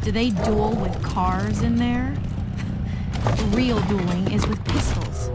Do they duel with cars in there? Real dueling is with pistols.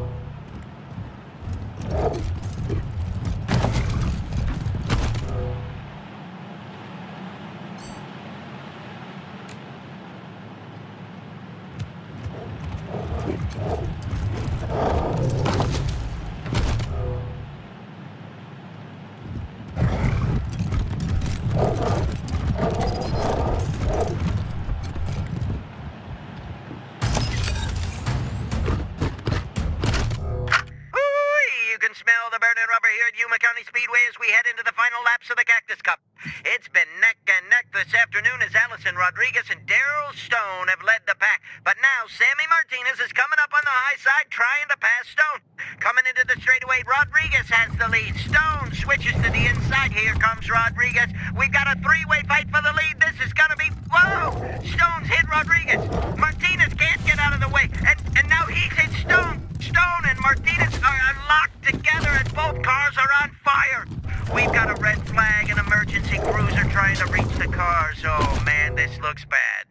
Rodriguez and Daryl Stone have led the pack, but now Sammy Martinez is coming up on the high side trying to pass Stone. Coming into the straightaway, Rodriguez has the lead. Stone switches to the inside. Here comes Rodriguez. We've got a three-way fight for the lead. This is gonna be... Whoa! Stone's hit Rodriguez. Martinez can't get out of the way, and now he's hit Stone. Stone and Martinez are locked together and both cars are on fire. We've got a red flag and emergency crews are trying to reach the cars. Oh man, this looks bad.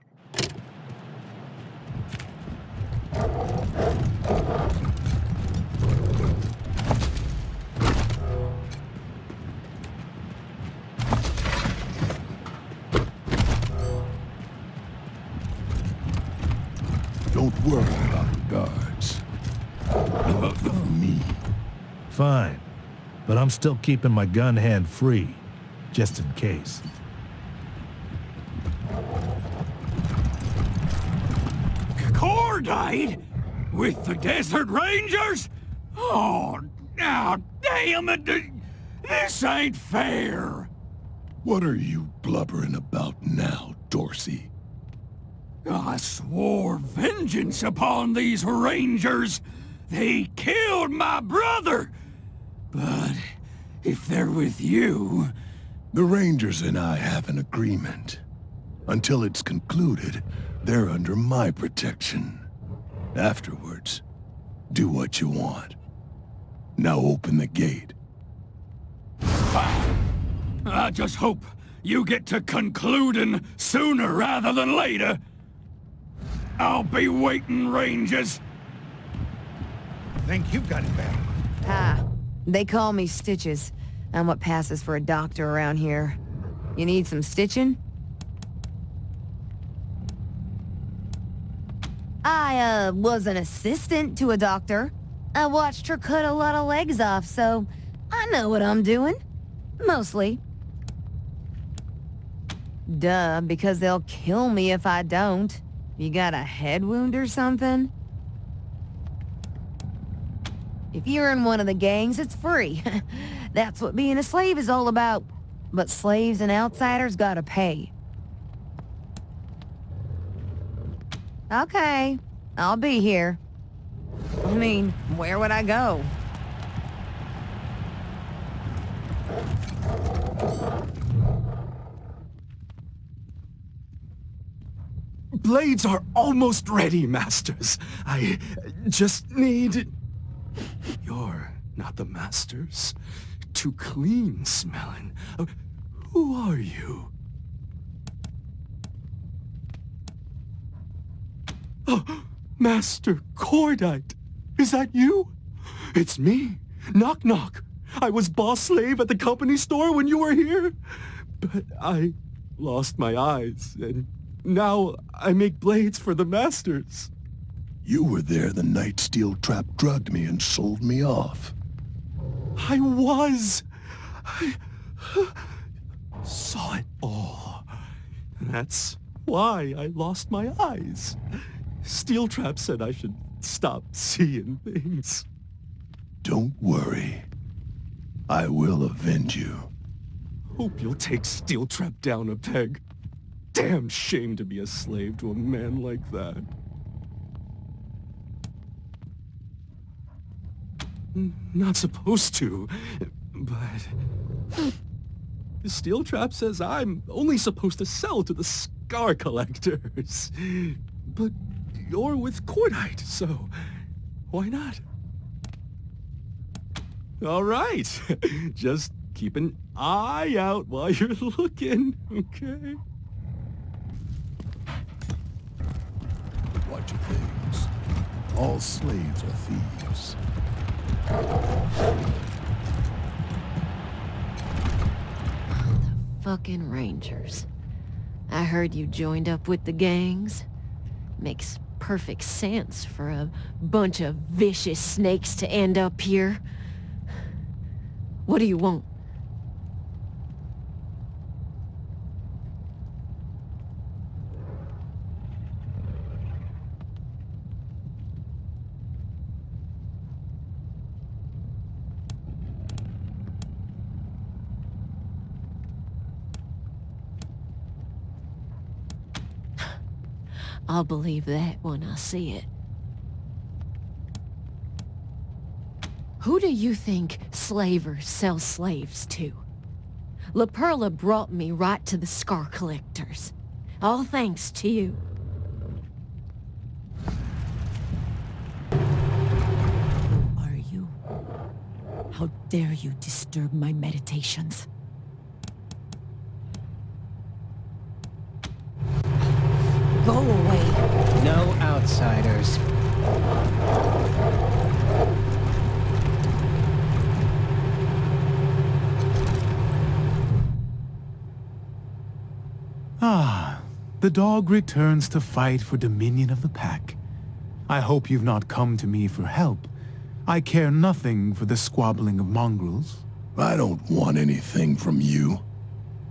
Don't worry about the guards. Me. Fine. But I'm still keeping my gun hand free, just in case. Cordite? With the Desert Rangers? Oh, now, damn it! This ain't fair! What are you blubbering about now, Dorsey? I swore vengeance upon these Rangers. They killed my brother. But if they're with you... The Rangers and I have an agreement. Until it's concluded, they're under my protection. Afterwards, do what you want. Now open the gate. I just hope you get to concluding sooner rather than later. I'll be waiting, Rangers. Think you've got it bad. Ah, they call me Stitches. I'm what passes for a doctor around here. You need some stitching? I, was an assistant to a doctor. I watched her cut a lot of legs off, so I know what I'm doing. Mostly. Duh, because they'll kill me if I don't. You got a head wound or something? If you're in one of the gangs, it's free. That's what being a slave is all about. But slaves and outsiders gotta pay. Okay, I'll be here. I mean, where would I go? Blades are almost ready, Masters. I just need... You're not the Masters. Too clean smelling. Who are you? Oh, Master Cordite. Is that you? It's me. Knock knock. I was boss slave at the company store when you were here. But I lost my eyes, and now I make blades for the Masters. You were there the night Steel Trap drugged me and sold me off. I was. I saw it all. That's why I lost my eyes. Steel Trap said I should stop seeing things. Don't worry. I will avenge you. Hope you'll take Steel Trap down a peg. Damn shame to be a slave to a man like that. Not supposed to, but... Steel Trap says I'm only supposed to sell to the scar collectors. But you're with Cordite, so why not? All right, just keep an eye out while you're looking, okay? such a things. All slaves are thieves. Fucking Rangers. I heard you joined up with the gangs. Makes perfect sense for a bunch of vicious snakes to end up here. What do you want? I'll believe that when I see it. Who do you think slavers sell slaves to? La Perla brought me right to the Scar Collectors. All thanks to you. Who are you? How dare you disturb my meditations? Go away. No outsiders. Ah, the dog returns to fight for dominion of the pack. I hope you've not come to me for help. I care nothing for the squabbling of mongrels. I don't want anything from you.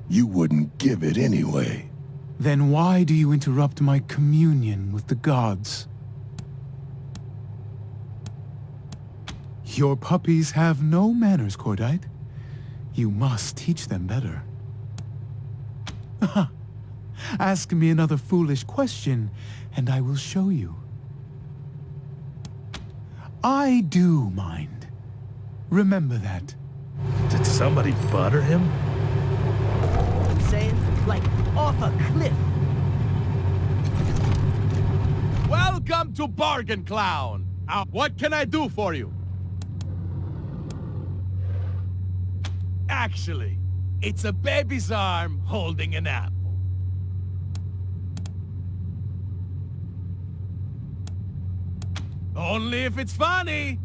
You wouldn't give it anyway. Then why do you interrupt my communion with the gods? Your puppies have no manners, Cordite. You must teach them better. Ask me another foolish question, and I will show you. I do mind. Remember that. Did somebody butter him? I'm saying, like, off a cliff. Welcome to Bargain Clown. What can I do for you? Actually, it's a baby's arm holding an apple. Only if it's funny.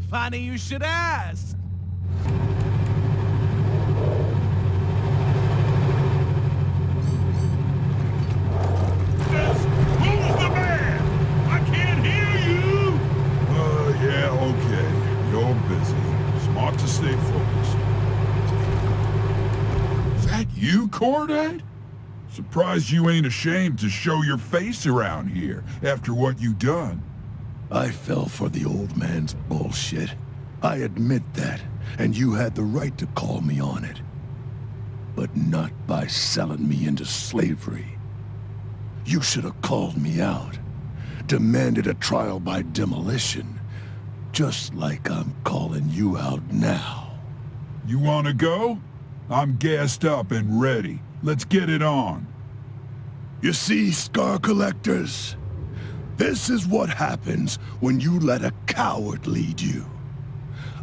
Funny you should ask. Who's the man? I can't hear you! Yeah, okay. You're busy. Smart to stay focused. Is that you, Cordite? Surprised you ain't ashamed to show your face around here after what you done. I fell for the old man's bullshit. I admit that, and you had the right to call me on it. But not by selling me into slavery. You should have called me out, demanded a trial by demolition, just like I'm calling you out now. You wanna go? I'm gassed up and ready. Let's get it on. You see, Scar Collectors? This is what happens when you let a coward lead you.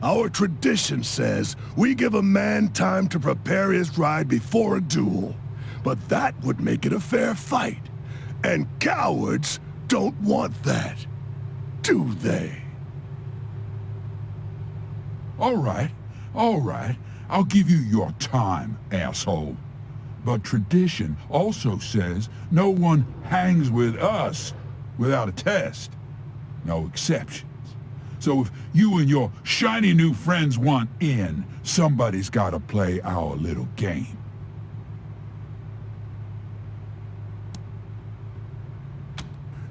Our tradition says we give a man time to prepare his ride before a duel, but that would make it a fair fight. And cowards don't want that, do they? All right. I'll give you your time, asshole. But tradition also says no one hangs with us without a test. No exceptions. So if you and your shiny new friends want in, somebody's gotta play our little game.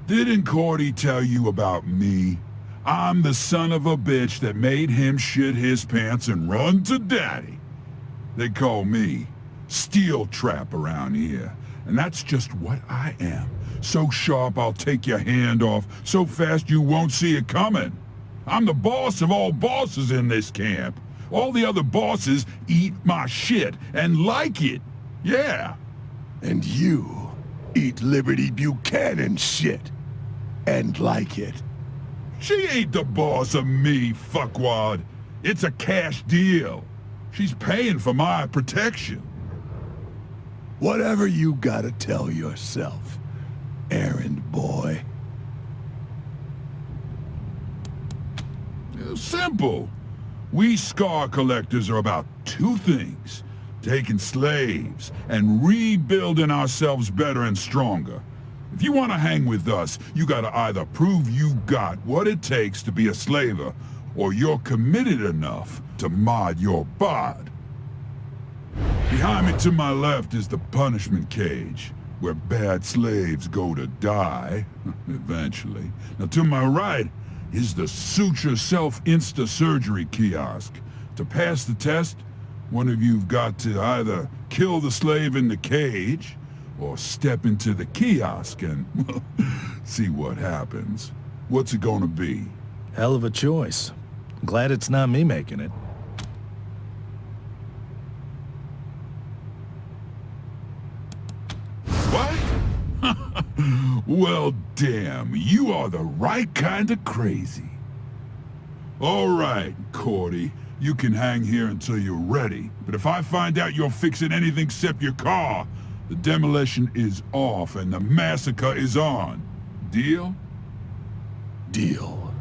Didn't Cordy tell you about me? I'm the son of a bitch that made him shit his pants and run to daddy. They call me Steel Trap around here, and that's just what I am. So sharp I'll take your hand off, so fast you won't see it coming. I'm the boss of all bosses in this camp. All the other bosses eat my shit and like it. Yeah. And you eat Liberty Buchanan shit and like it. She ain't the boss of me, fuckwad. It's a cash deal. She's paying for my protection. Whatever you gotta tell yourself, errand boy. Simple. We scar collectors are about two things. Taking slaves and rebuilding ourselves better and stronger. If you want to hang with us, you gotta either prove you got what it takes to be a slaver, or you're committed enough to mod your bod. Behind me to my left is the punishment cage, where bad slaves go to die, eventually. Now to my right is the suture self-insta-surgery kiosk. To pass the test, one of you've got to either kill the slave in the cage, or step into the kiosk and well, see what happens. What's it gonna be? Hell of a choice. Glad it's not me making it. What? Well, damn, you are the right kind of crazy. All right, Cordy, you can hang here until you're ready. But if I find out you're fixing anything except your car, the demolition is off and the massacre is on. Deal? Deal.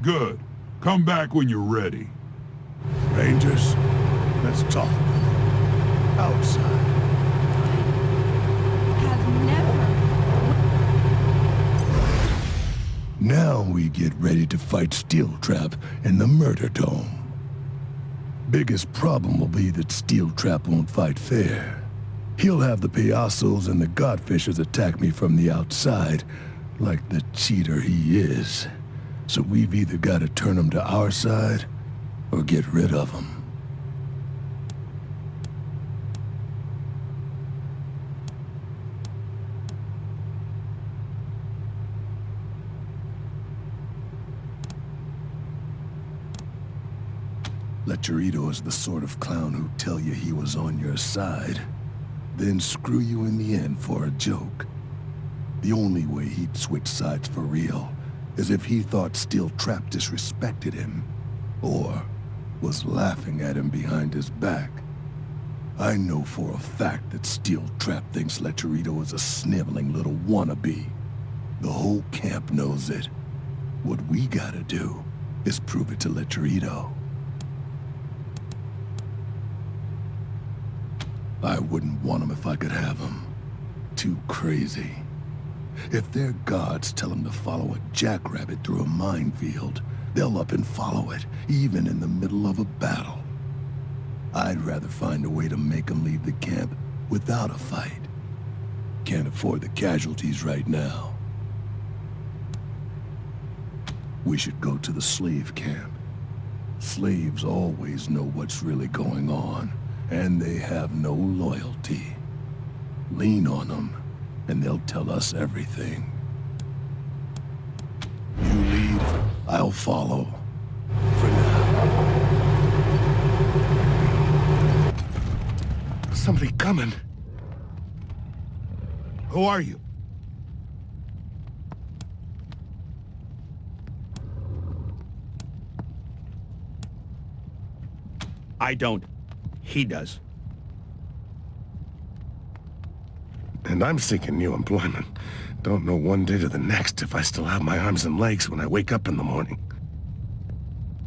Good. Come back when you're ready. Rangers, let's talk. Outside. Have never. Now we get ready to fight Steel Trap in the Murder Dome. Biggest problem will be that Steel Trap won't fight fair. He'll have the Piassos and the Godfishers attack me from the outside, like the cheater he is. So we've either got to turn him to our side, or get rid of him. Lecherito is the sort of clown who'd tell you he was on your side, then screw you in the end for a joke. The only way he'd switch sides for real is if he thought Steel Trap disrespected him, or was laughing at him behind his back. I know for a fact that Steel Trap thinks Lecherito is a sniveling little wannabe. The whole camp knows it. What we gotta do is prove it to Lecherito. I wouldn't want him if I could have him. Too crazy. If their gods tell him to follow a jackrabbit through a minefield, they'll up and follow it, even in the middle of a battle. I'd rather find a way to make him leave the camp without a fight. Can't afford the casualties right now. We should go to the slave camp. Slaves always know what's really going on, and they have no loyalty. Lean on them, and they'll tell us everything. You lead, I'll follow. For now. Somebody coming. Who are you? I don't. He does. And I'm seeking new employment. Don't know one day to the next if I still have my arms and legs when I wake up in the morning.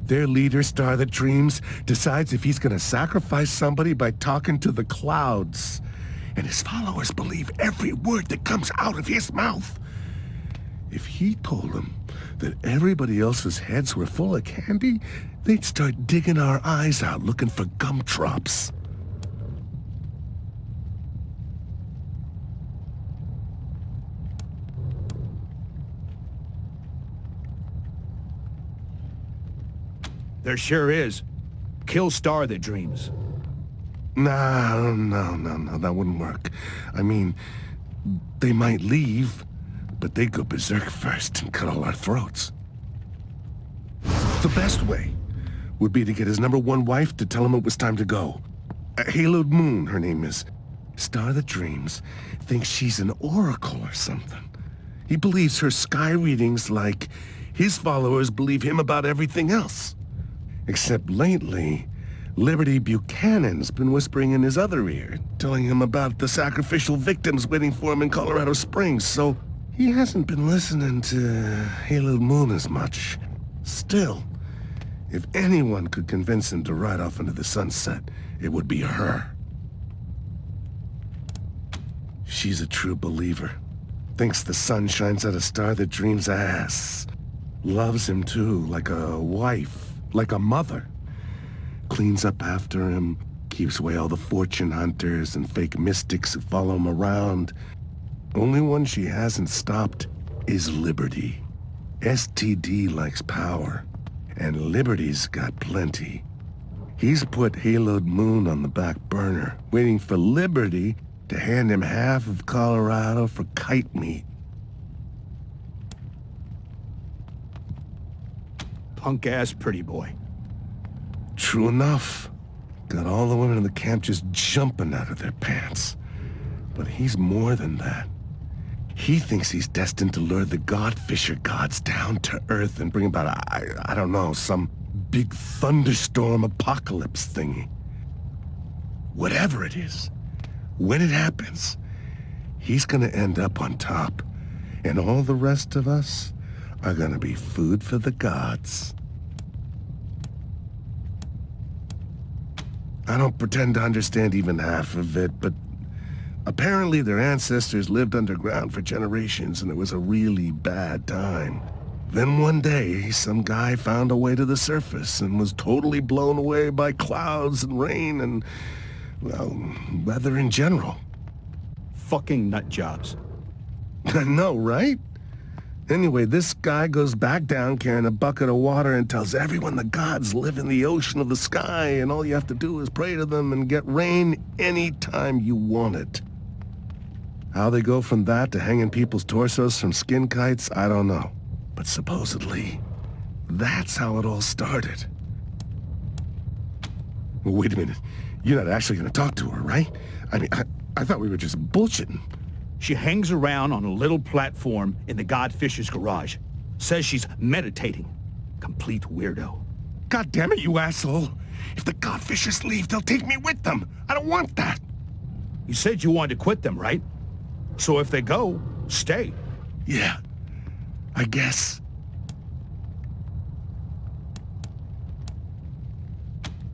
Their leader, Star That Dreams, decides if he's gonna sacrifice somebody by talking to the clouds. And his followers believe every word that comes out of his mouth. If he told them that everybody else's heads were full of candy, they'd start digging our eyes out looking for gumdrops. There sure is. Kill Star That Dreams. No, that wouldn't work. I mean, they might leave, but they'd go berserk first and cut all our throats. The best way would be to get his #1 wife to tell him it was time to go. Haloed Moon, her name is. Star That Dreams thinks she's an oracle or something. He believes her sky readings like his followers believe him about everything else. Except lately, Liberty Buchanan's been whispering in his other ear, telling him about the sacrificial victims waiting for him in Colorado Springs, so he hasn't been listening to Halo Moon as much. Still, if anyone could convince him to ride off into the sunset, it would be her. She's a true believer. Thinks the sun shines out a star that dreams ass. Loves him too, like a wife, like a mother. Cleans up after him, keeps away all the fortune hunters and fake mystics who follow him around. Only one she hasn't stopped is Liberty. STD likes power, and Liberty's got plenty. He's put Haloed Moon on the back burner, waiting for Liberty to hand him half of Colorado for kite meat. Punk-ass pretty boy. True enough. Got all the women in the camp just jumping out of their pants. But he's more than that. He thinks he's destined to lure the Godfisher gods down to Earth and bring about, I don't know, some big thunderstorm apocalypse thingy. Whatever it is, when it happens, he's gonna end up on top. And all the rest of us are gonna be food for the gods. I don't pretend to understand even half of it, but apparently their ancestors lived underground for generations and it was a really bad time. Then one day, some guy found a way to the surface and was totally blown away by clouds and rain and, well, weather in general. Fucking nut jobs. I know, right? Anyway, this guy goes back down carrying a bucket of water and tells everyone the gods live in the ocean of the sky and all you have to do is pray to them and get rain anytime you want it. How they go from that to hanging people's torsos from skin kites, I don't know. But supposedly, that's how it all started. Well, wait a minute. You're not actually going to talk to her, right? I mean, I thought we were just bullshitting. She hangs around on a little platform in the Godfisher's garage. Says she's meditating. Complete weirdo. God damn it, you asshole! If the Godfishers leave, they'll take me with them. I don't want that. You said you wanted to quit them, right? So if they go, stay. Yeah, I guess.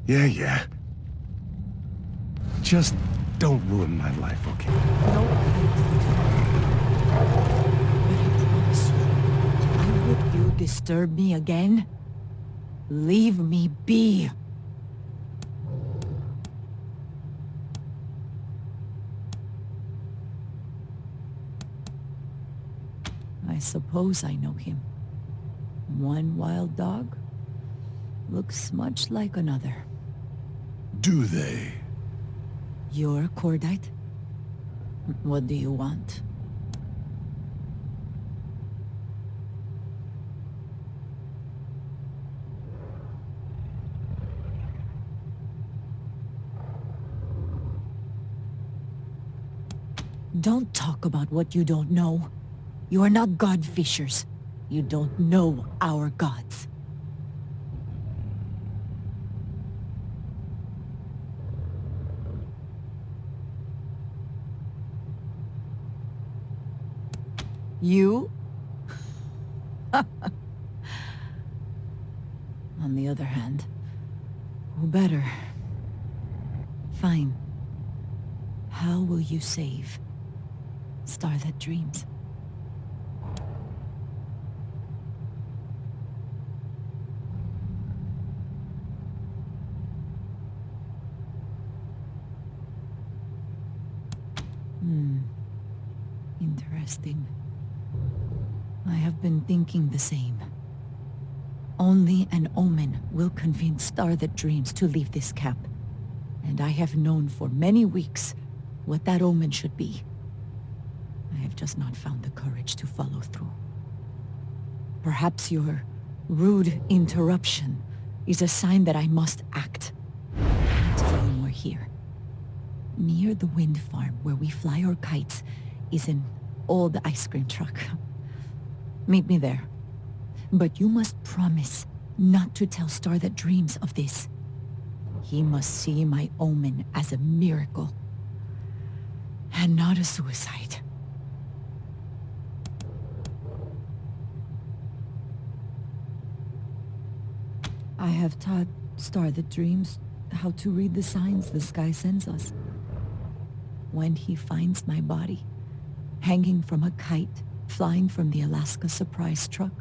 Yeah. Just don't ruin my life, okay? No. But I promise you, I would you disturb me again? Leave me be. I suppose I know him. One wild dog looks much like another. Do they? You're Cordite? What do you want? Don't talk about what you don't know. You are not God-fishers. You don't know our gods. You? On the other hand, who better? Fine. How will you save Star That Dreams? Interesting. I have been thinking the same. Only an omen will convince Star That Dreams to leave this camp. And I have known for many weeks what that omen should be. I have just not found the courage to follow through. Perhaps your rude interruption is a sign that I must act. I can't feel more here. Near the wind farm where we fly our kites is an old ice cream truck. Meet me there. But you must promise not to tell Star That Dreams of this. He must see my omen as a miracle, and not a suicide. I have taught Star that Dreams how to read the signs the sky sends us. When he finds my body, hanging from a kite, flying from the Alaska surprise truck,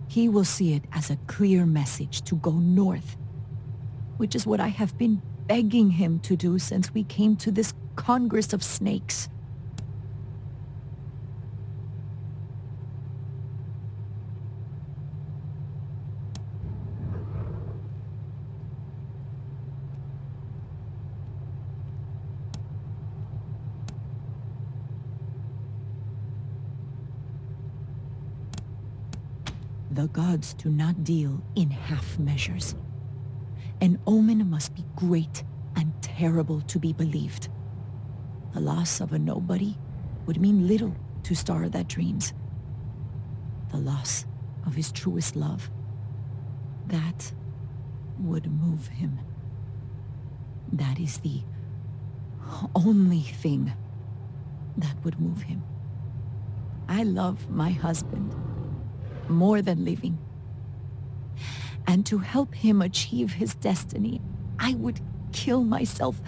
he will see it as a clear message to go north, which is what I have been begging him to do since we came to this Congress of Snakes. The gods do not deal in half measures. An omen must be great and terrible to be believed. The loss of a nobody would mean little to Star that Dreams. The loss of his truest love, that would move him. That is the only thing that would move him. I love my husband more than living. And to help him achieve his destiny, I would kill myself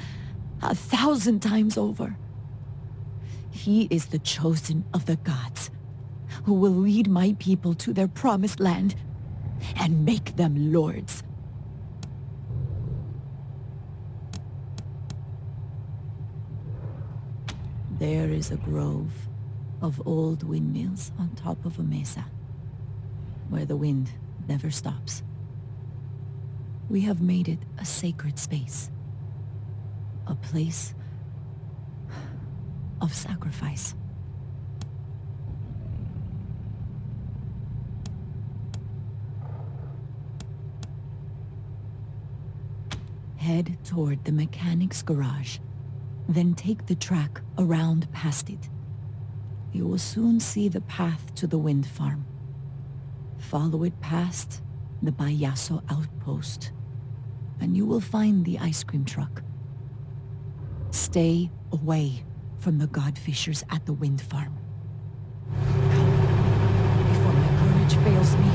1,000 times over. He is the chosen of the gods, who will lead my people to their promised land and make them lords. There is a grove of old windmills on top of a mesa, where the wind never stops. We have made it a sacred space, a place of sacrifice. Head toward the mechanic's garage, then take the track around past it. You will soon see the path to the wind farm. Follow it past the Bayaso outpost, and you will find the ice cream truck. Stay away from the godfishers at the wind farm. Before my courage fails me.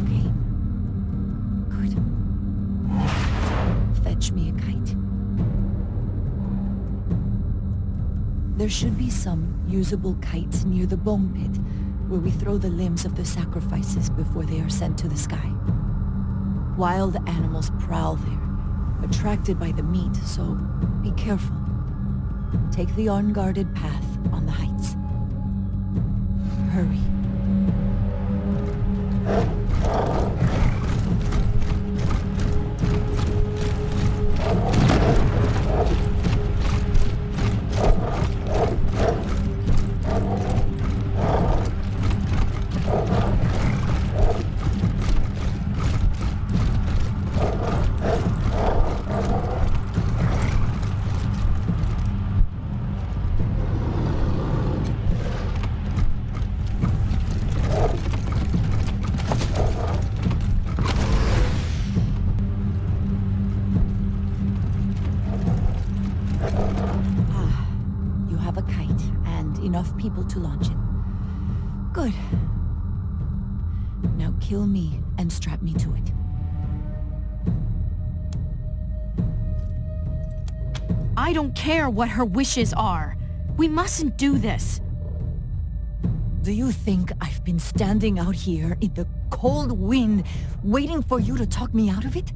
Okay. Good. Fetch me a kite. There should be some usable kites near the bone pit, where we throw the limbs of the sacrifices before they are sent to the sky. Wild animals prowl there, attracted by the meat, so be careful. Take the unguarded path on the heights. Hurry. People to launch it. Good. Now kill me and strap me to it. I don't care what her wishes are. We mustn't do this. Do you think I've been standing out here in the cold wind waiting for you to talk me out of it?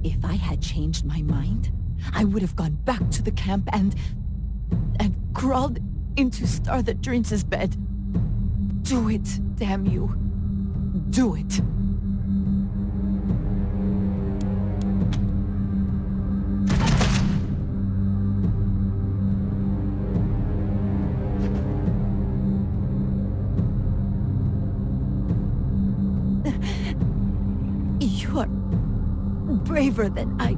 If I had changed my mind, I would have gone back to the camp and crawled into Star that Dreams' bed. Do it, damn you. Do it. You are braver than I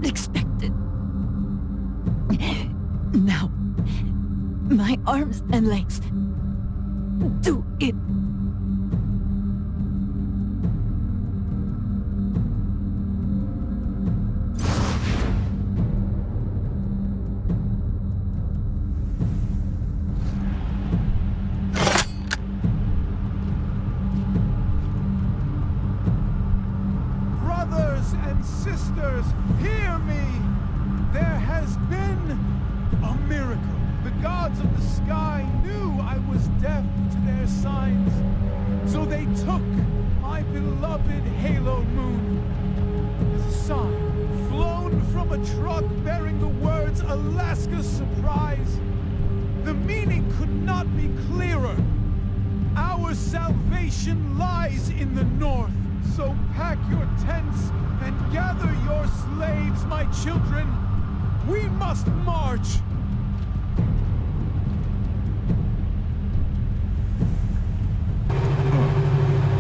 expected. Now, my arms and legs. Do it! Brothers and sisters, hear me! There has been a miracle. The gods of the sky knew I was deaf to their signs, so they took my beloved halo moon as a sign, flown from a truck bearing the words Alaska's surprise. The meaning could not be clearer. Our salvation lies in the north. So pack your tents and gather your slaves, my children. We must march.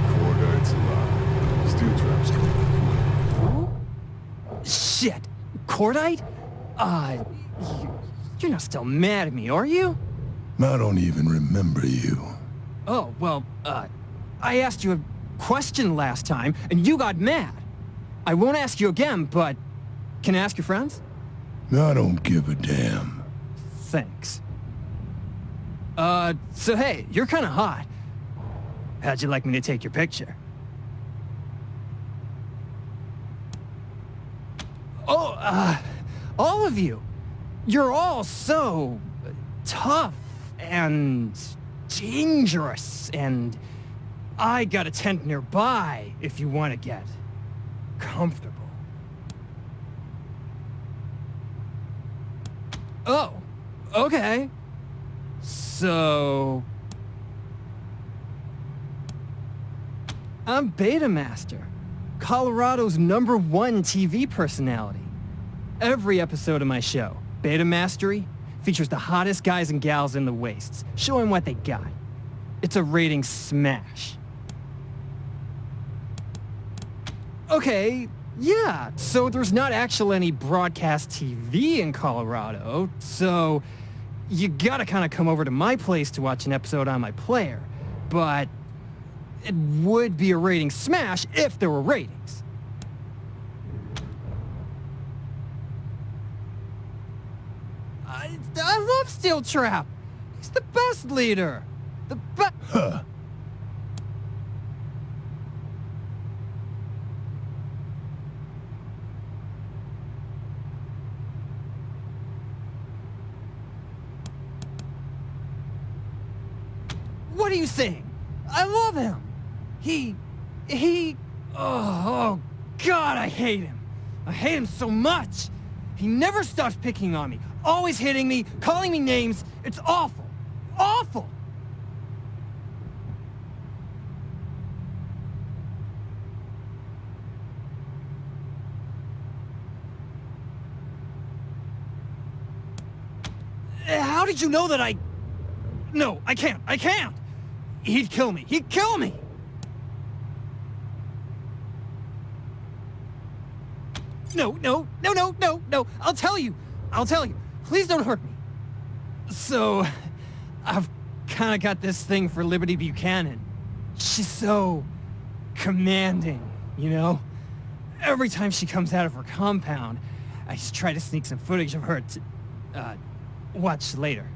Cordite's alive. Steel traps coming. Shit! Cordite? You're not still mad at me, are you? I don't even remember you. Oh, well, I asked you a question last time, and you got mad. I won't ask you again, but can I ask your friends? I don't give a damn. Thanks. So hey, you're kinda hot. How'd you like me to take your picture? Oh, all of you. You're all so tough and dangerous, and I got a tent nearby if you want to get comfortable. Oh, okay. So... I'm Beta Master, Colorado's #1 TV personality. Every episode of my show, Beta Mastery, features the hottest guys and gals in the wastes, showing what they got. It's a rating smash. Okay, yeah, so there's not actually any broadcast TV in Colorado, so you gotta kinda come over to my place to watch an episode on my player, but it would be a rating smash if there were ratings. I love Steel Trap! He's the best leader! The best... Huh. What are you saying? I love him! Oh, God, I hate him. I hate him so much. He never stops picking on me, always hitting me, calling me names. It's awful. Awful! How did you know that I... No, I can't. I can't! He'd kill me. He'd kill me! No. I'll tell you. Please don't hurt me. So, I've kinda got this thing for Liberty Buchanan. She's so commanding, you know? Every time she comes out of her compound, I just try to sneak some footage of her to, watch later.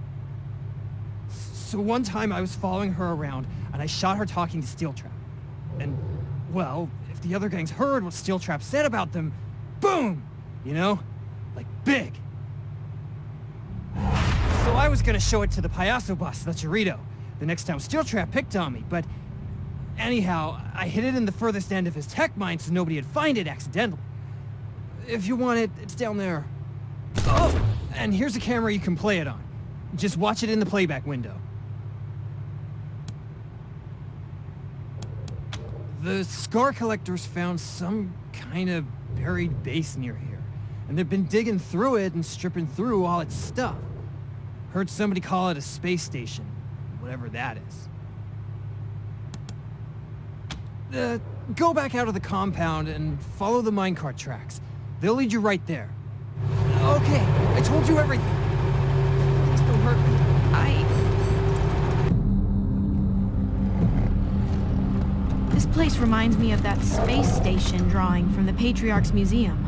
So one time I was following her around, and I shot her talking to Steel Trap. And, well, if the other gangs heard what Steel Trap said about them, boom! You know? Like, big. So I was gonna show it to the Payaso boss, the Chorito, the next time Steel Trap picked on me, but anyhow, I hid it in the furthest end of his tech mine so nobody'd find it accidentally. If you want it, it's down there. Oh! And here's a camera you can play it on. Just watch it in the playback window. The Scar Collectors found some kind of buried base near here, and they've been digging through it and stripping through all its stuff. Heard somebody call it a space station, whatever that is. Go back out of the compound and follow the minecart tracks. They'll lead you right there. Okay, I told you everything. Please don't hurt me. place reminds me of that space station drawing from the Patriarch's Museum.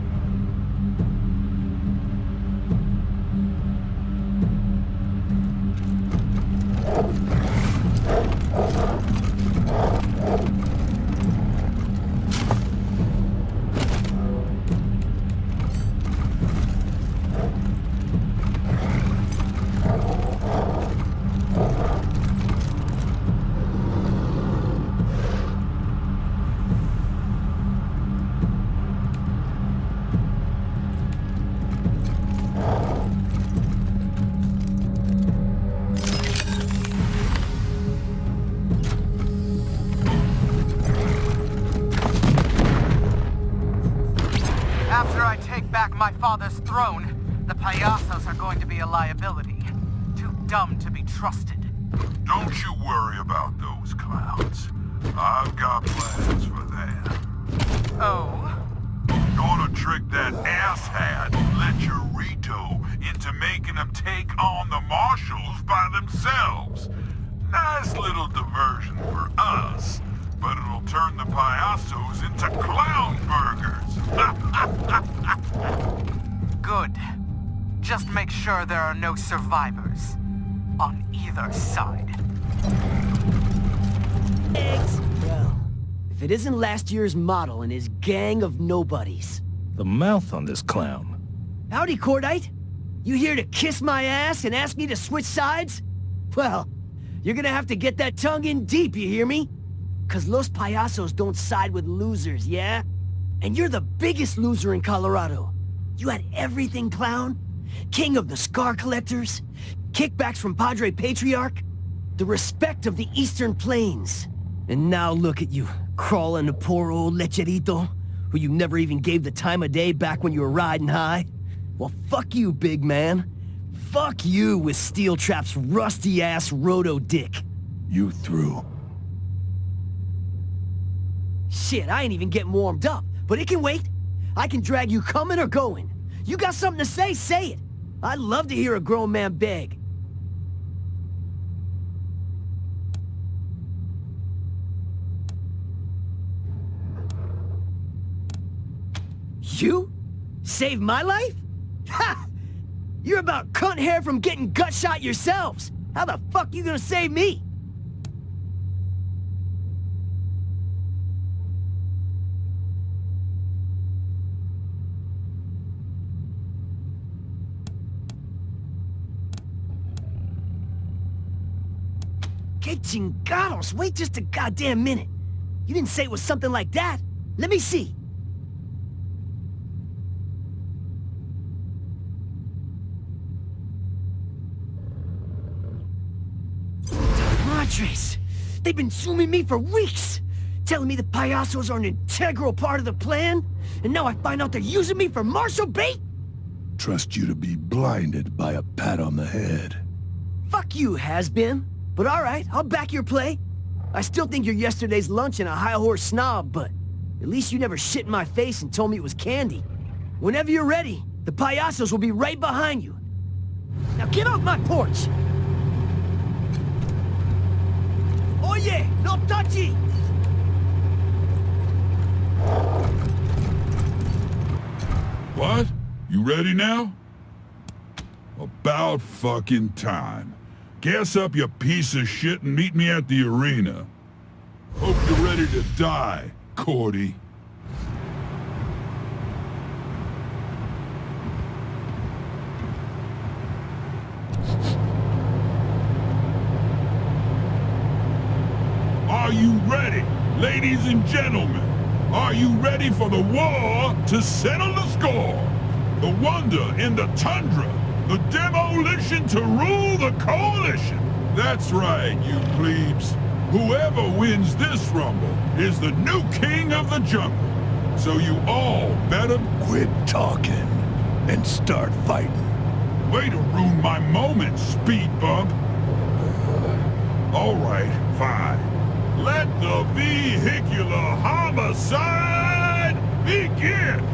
After I take back my father's throne, the payasos are going to be a liability. Too dumb to be trusted. Don't you worry about those clowns. I've got plans for them. Oh? Gonna trick that asshat Lecherito into making them take on the marshals by themselves. Nice little diversion for us, but it'll turn the payasos into clown burgers. Good. Just make sure there are no survivors. On either side. Eggs! Well, if it isn't last year's model and his gang of nobodies. The mouth on this clown. Howdy, Cordite. You here to kiss my ass and ask me to switch sides? Well, you're gonna have to get that tongue in deep, you hear me? 'Cause Los Payasos don't side with losers, yeah? And you're the biggest loser in Colorado. You had everything, clown. King of the Scar Collectors, kickbacks from Padre Patriarch, the respect of the Eastern Plains. And now look at you, crawling to poor old Lecherito, who you never even gave the time of day back when you were riding high. Well, fuck you, big man. Fuck you with Steel Trap's rusty-ass roto-dick. You through. Shit, I ain't even getting warmed up, but it can wait. I can drag you coming or going. You got something to say it. I'd love to hear a grown man beg. You? Saved my life? Ha! You're about cunt hair from getting gut shot yourselves. How the fuck you gonna save me? Que chingados, wait just a goddamn minute. You didn't say it was something like that. Let me see. Madres! They've been zooming me for weeks! Telling me the payasos are an integral part of the plan, and now I find out they're using me for martial bait? Trust you to be blinded by a pat on the head. Fuck you, has-been. But alright, I'll back your play. I still think you're yesterday's lunch and a high-horse snob, but at least you never shit in my face and told me it was candy. Whenever you're ready, the payasos will be right behind you. Now get off my porch! Oye, no touchy! What? You ready now? About fucking time. Gas up, you piece of shit, and meet me at the arena. Hope you're ready to die, Cordy. Are you ready, ladies and gentlemen? Are you ready for the war to settle the score? The wonder in the tundra. The demolition to rule the coalition. That's right, you plebes. Whoever wins this rumble is the new king of the jungle. So you all better quit talking and start fighting. Way to ruin my moment, speed bump. All right, fine. Let the vehicular homicide begin.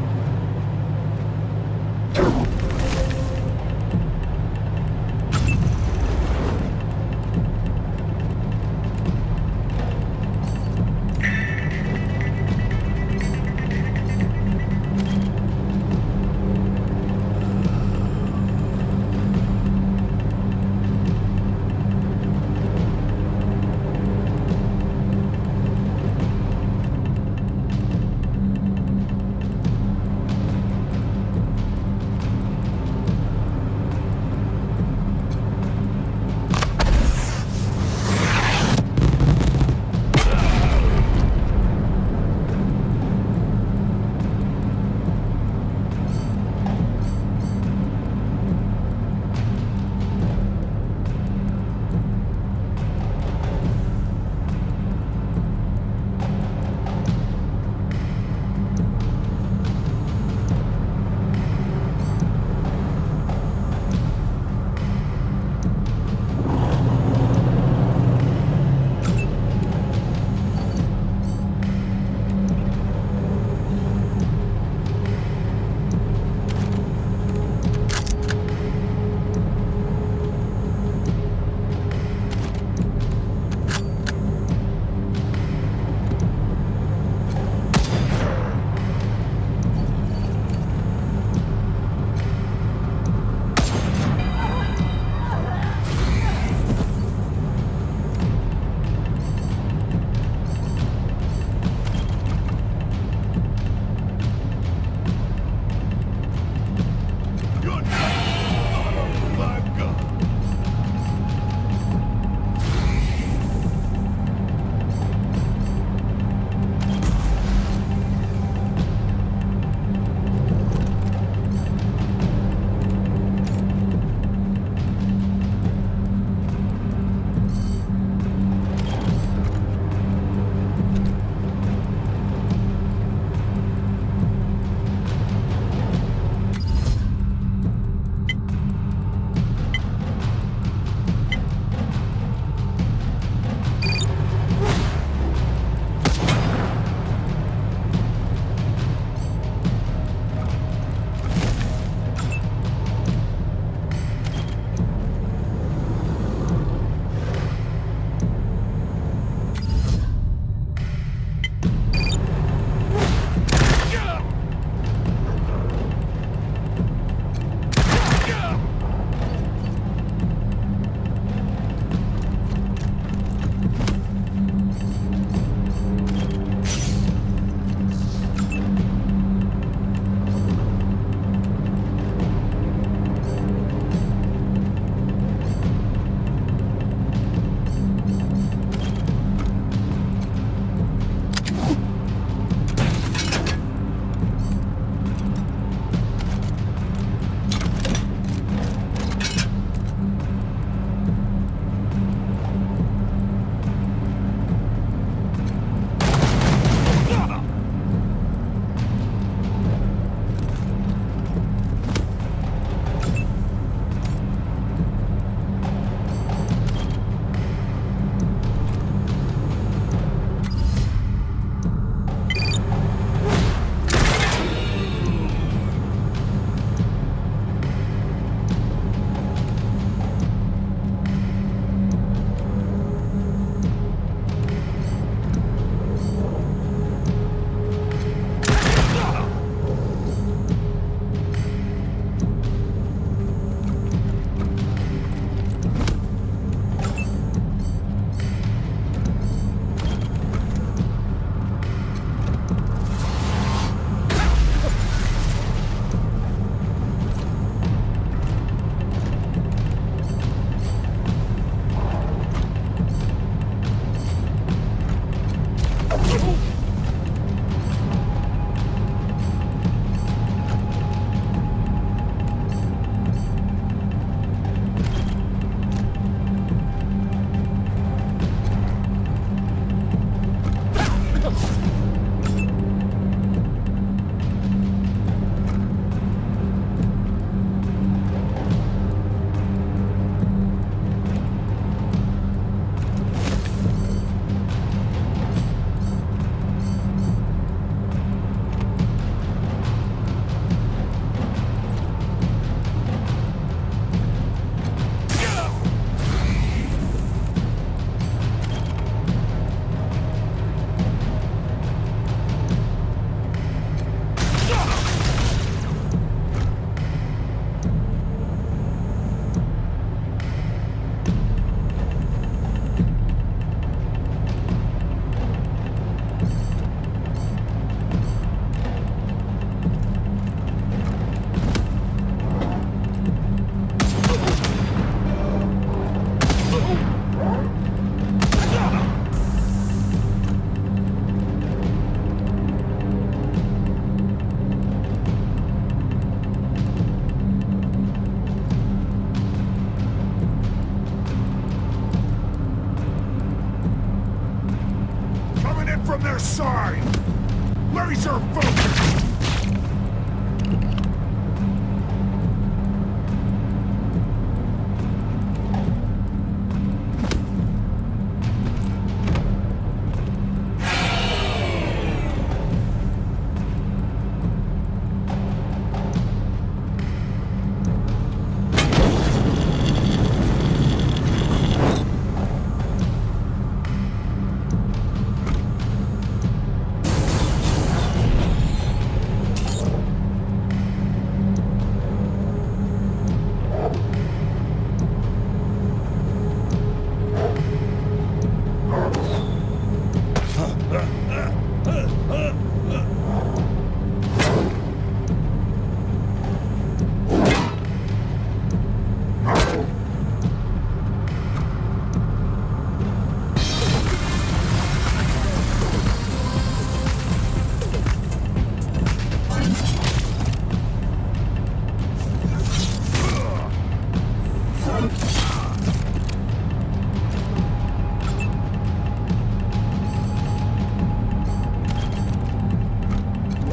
Where's your focus?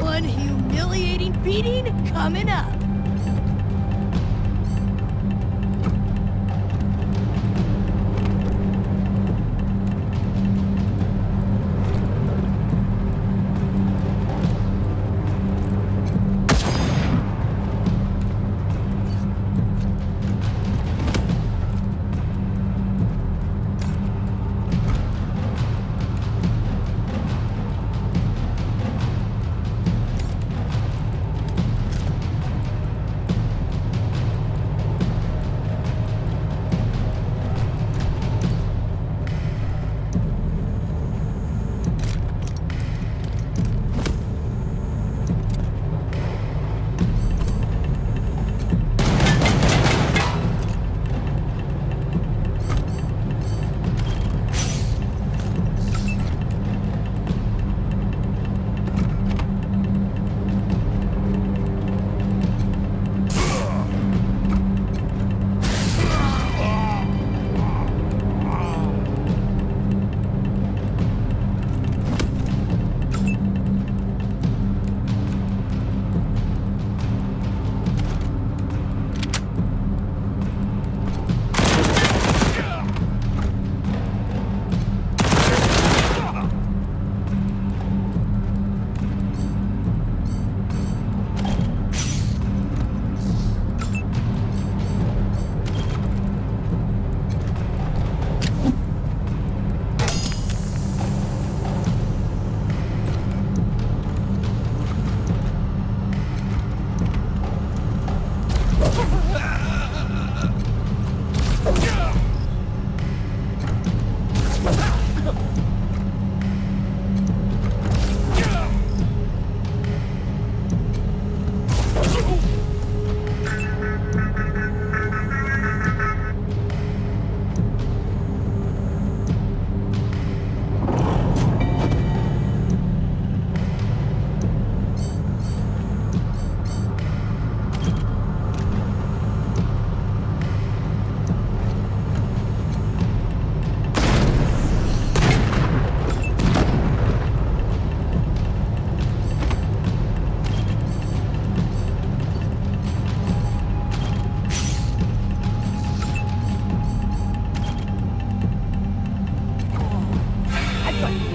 One humiliating beating coming up.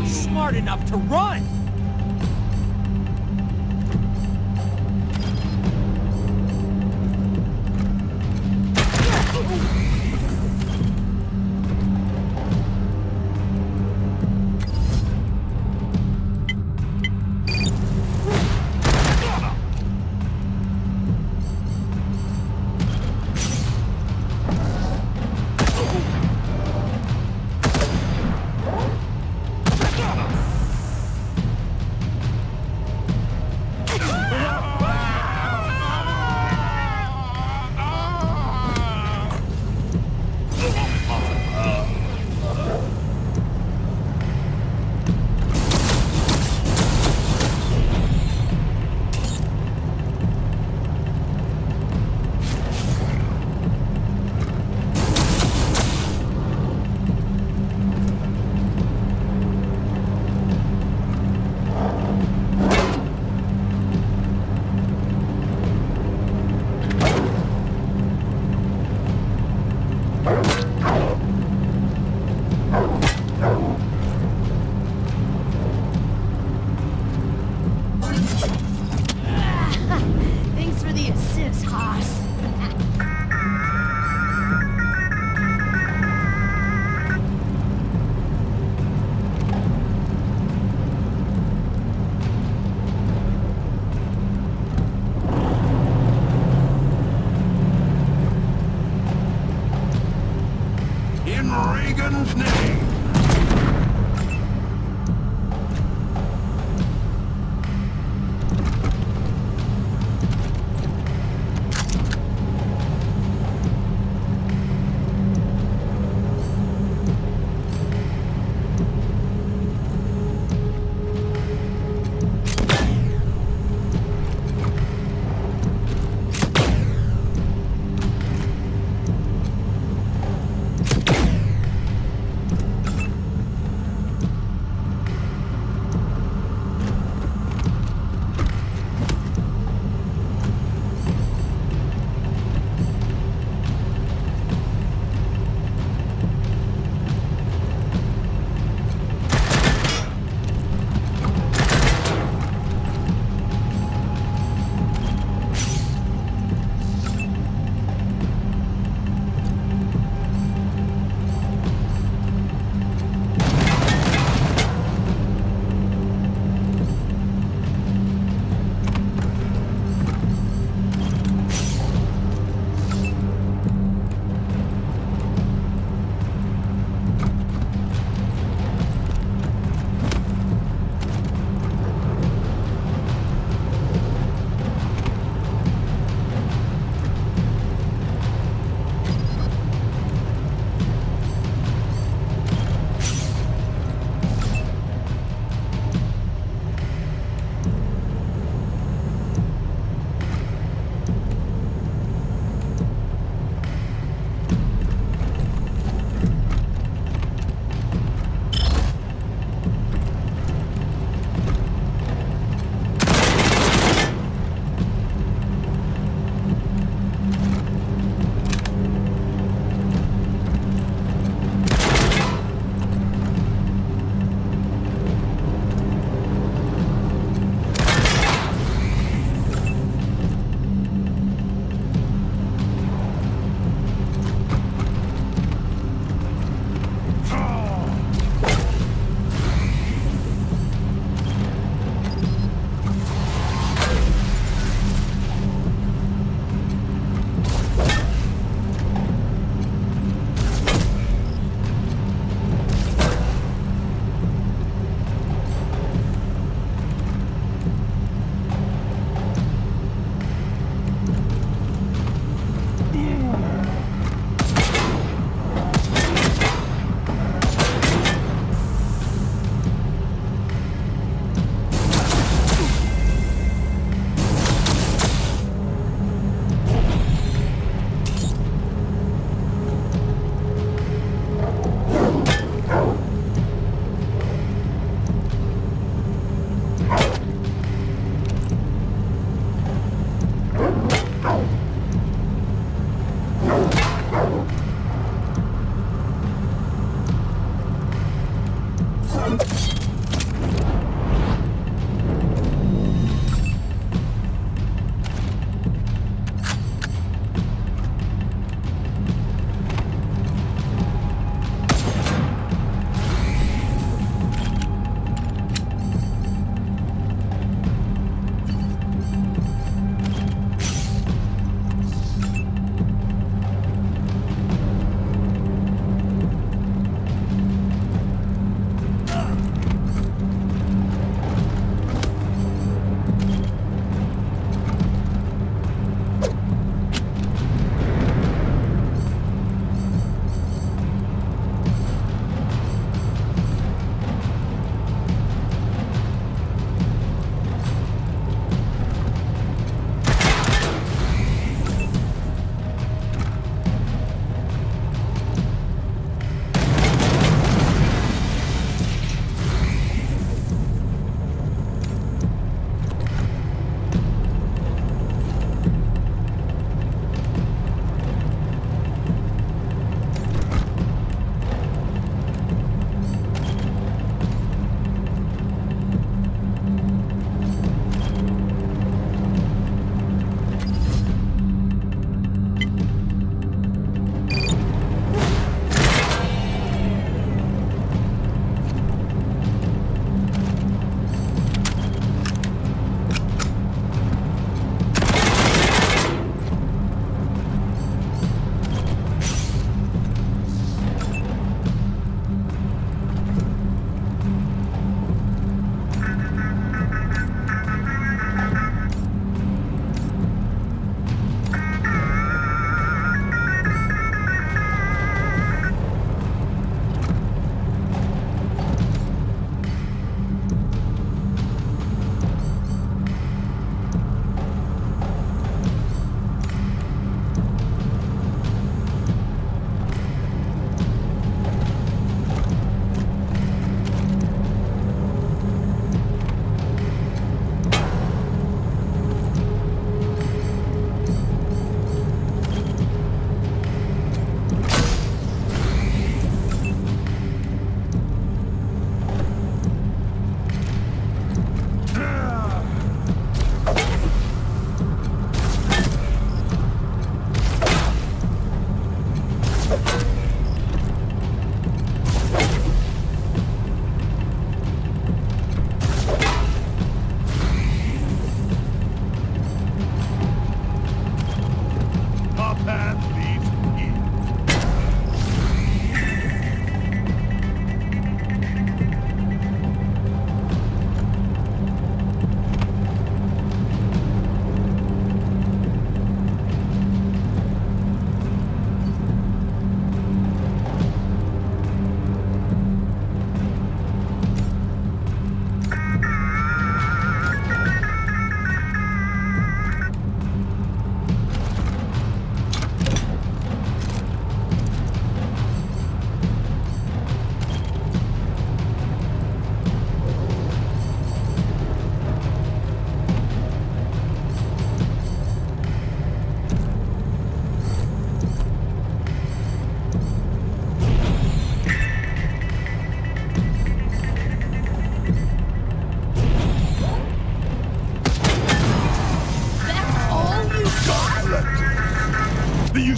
Smart enough to run!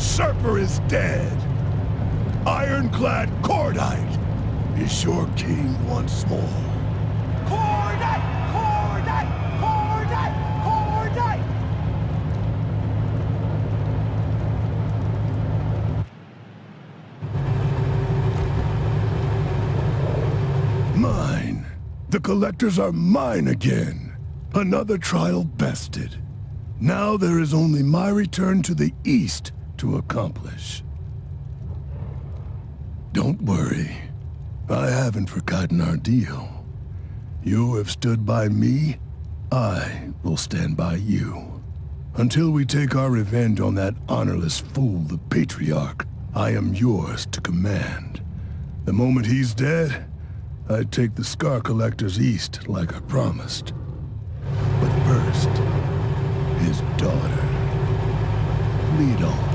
usurper is dead. Ironclad Cordite is your king once more. Cordite! Cordite! Cordite! Cordite! Mine. The collectors are mine again. Another trial bested. Now there is only my return to the east to accomplish. Don't worry. I haven't forgotten our deal. You have stood by me, I will stand by you. Until we take our revenge on that honorless fool, the Patriarch, I am yours to command. The moment he's dead, I take the Scar Collectors east like I promised. But first, his daughter. Lead on.